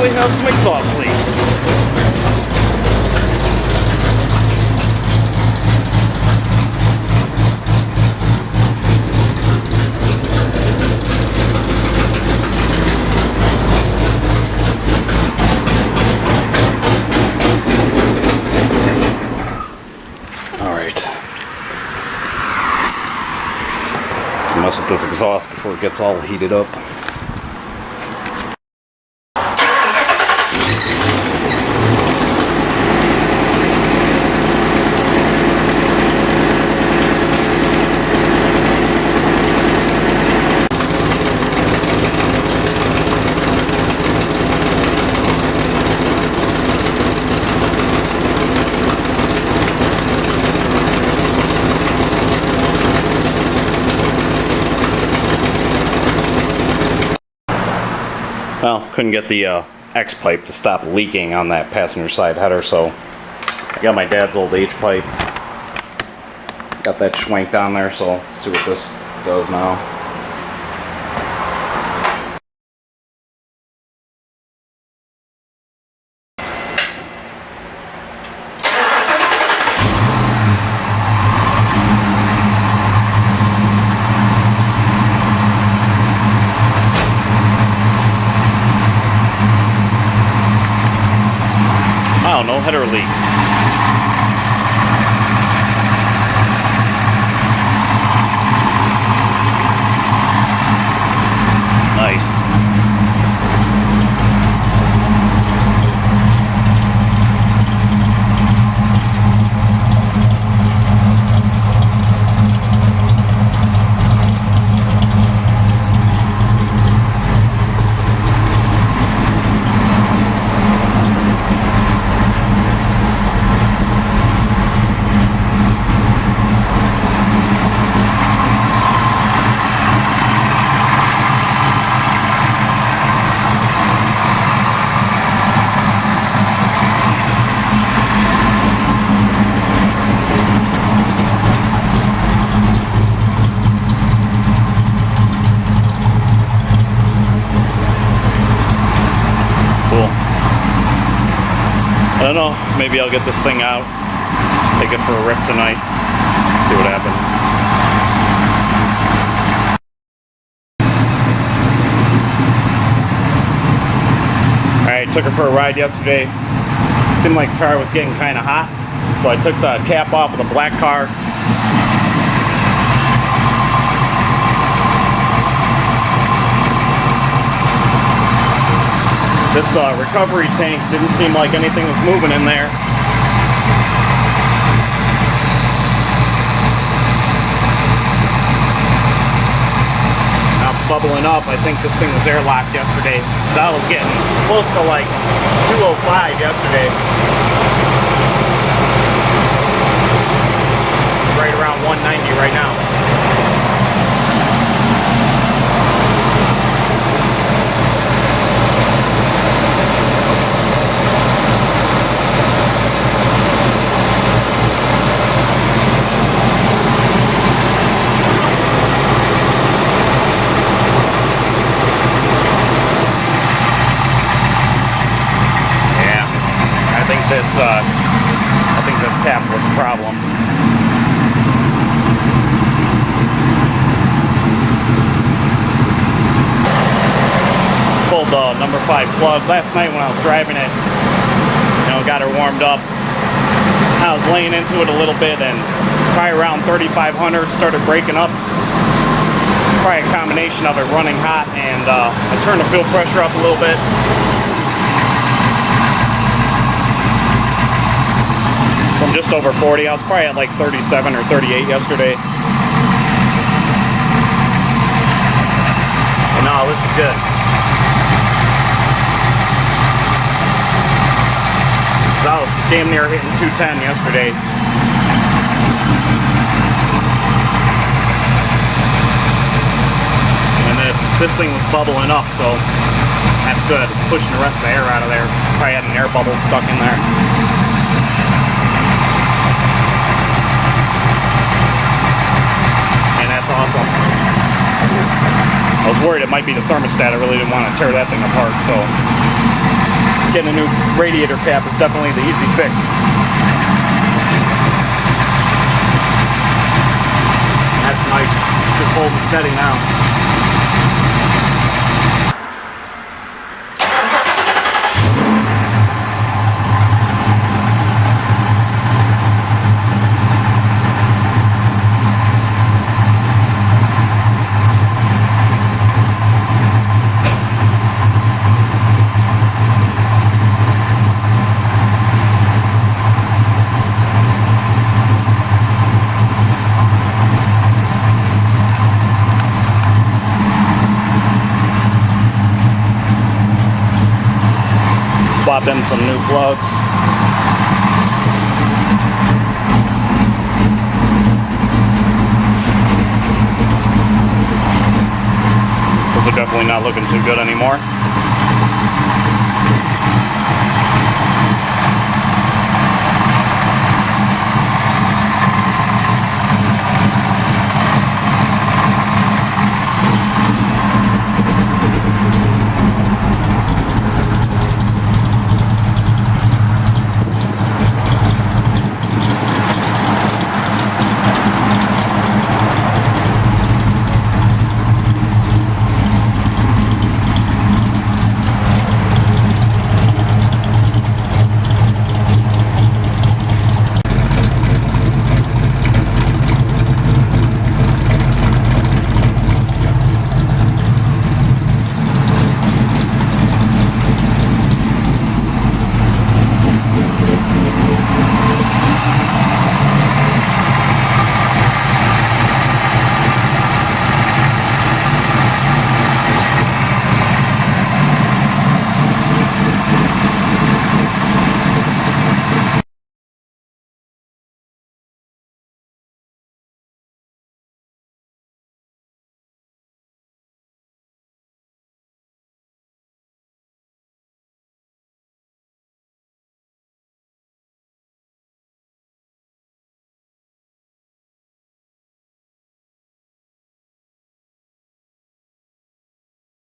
probably have some exhaust leaks. Mess with this exhaust before it gets all heated up. Well, couldn't get the X-pipe to stop leaking on that passenger side header, so I got my dad's old H-pipe. Got that schwanked on there, so let's see what this does now. No header leak. Nice. I don't know, maybe I'll get this thing out, take it for a rip tonight, see what happens. Alright, took her for a ride yesterday. Seemed like the car was getting kind of hot, so I took the cap off of the black car. This recovery tank didn't seem like anything was moving in there. Now it's bubbling up. I think this thing was airlocked yesterday. So I was getting close to like 205 yesterday. Right around 190 right now. I think this cap was the problem. Pulled the number 5 plug. Last night when I was driving it, got her warmed up. I was laying into it a little bit and probably around 3,500 started breaking up. Probably a combination of it running hot and I turned the fuel pressure up a little bit. I'm just over 40. I was probably at like 37 or 38 yesterday. No, this is good. So I was damn near hitting 210 yesterday. And this thing was bubbling up, so that's good. It's pushing the rest of the air out of there. Probably had an air bubble stuck in there. Awesome. I was worried it might be the thermostat. I really didn't want to tear that thing apart, so getting a new radiator cap is definitely the easy fix. That's nice. Just holding steady now. Swap in some new plugs. Those are definitely not looking too good anymore.